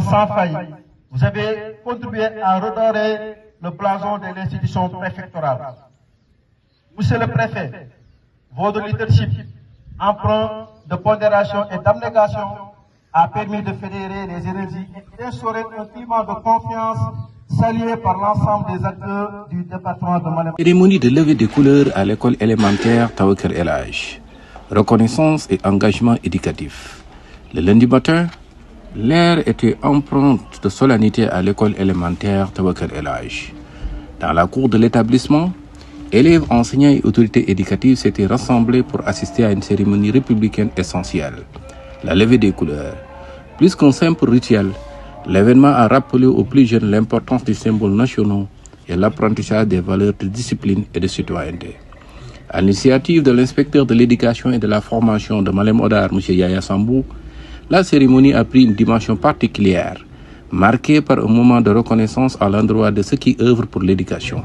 Sans faille, vous avez contribué à redorer le blason de l'institution préfectorale. Monsieur le préfet, votre leadership, empreint de pondération et d'abnégation, a permis de fédérer les énergies et d'instaurer un climat de confiance salué par l'ensemble des acteurs du département de Malem. Cérémonie de levée des couleurs à l'école élémentaire Tawakel El Hadj. Reconnaissance et engagement éducatif. Le lundi matin, l'air était empreinte de solennité à l'école élémentaire Tawakel El Hadj. Dans la cour de l'établissement, élèves, enseignants et autorités éducatives s'étaient rassemblés pour assister à une cérémonie républicaine essentielle, la levée des couleurs. Plus qu'un simple rituel, l'événement a rappelé aux plus jeunes l'importance des symboles nationaux et l'apprentissage des valeurs de discipline et de citoyenneté. À l'initiative de l'inspecteur de l'éducation et de la formation de Malem Hodar, M. Yaya Sambou, la cérémonie a pris une dimension particulière, marquée par un moment de reconnaissance à l'endroit de ceux qui œuvrent pour l'éducation.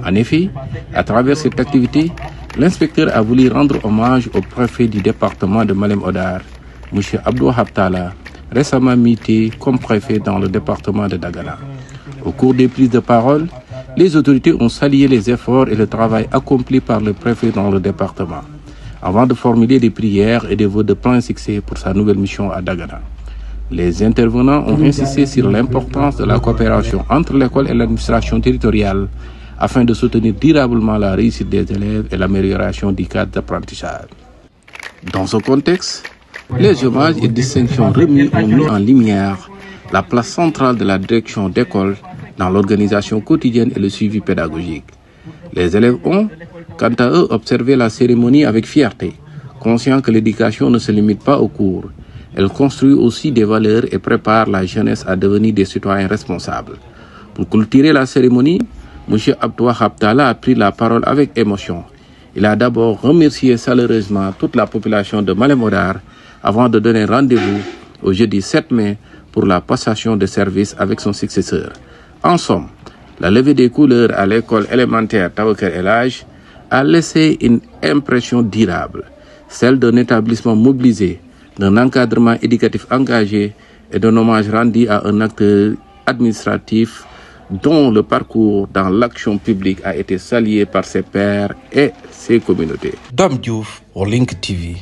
En effet, à travers cette activité, l'inspecteur a voulu rendre hommage au préfet du département de Malem Hodar, M. Abdou Habtala, récemment muté comme préfet dans le département de Dagana. Au cours des prises de parole, les autorités ont salué les efforts et le travail accompli par le préfet dans le département, avant de formuler des prières et des vœux de plein succès pour sa nouvelle mission à Dagana. Les intervenants ont insisté sur l'importance de la coopération entre l'école et l'administration territoriale afin de soutenir durablement la réussite des élèves et l'amélioration du cadre d'apprentissage. Dans ce contexte, les hommages et distinctions remis ont mis en lumière la place centrale de la direction d'école dans l'organisation quotidienne et le suivi pédagogique. Les élèves ont, quant à eux, observé la cérémonie avec fierté, conscients que l'éducation ne se limite pas aux cours. Elle construit aussi des valeurs et prépare la jeunesse à devenir des citoyens responsables. Pour clôturer la cérémonie, M. Abdou Habtala a pris la parole avec émotion. Il a d'abord remercié chaleureusement toute la population de Malem Hodar avant de donner rendez-vous au jeudi 7 mai pour la passation de service avec son successeur. En somme, la levée des couleurs à l'école élémentaire Tawakel El Hadj a laissé une impression durable, celle d'un établissement mobilisé, d'un encadrement éducatif engagé et d'un hommage rendu à un acteur administratif dont le parcours dans l'action publique a été salué par ses pairs et ses communautés. Dame Diouf pour Link TV.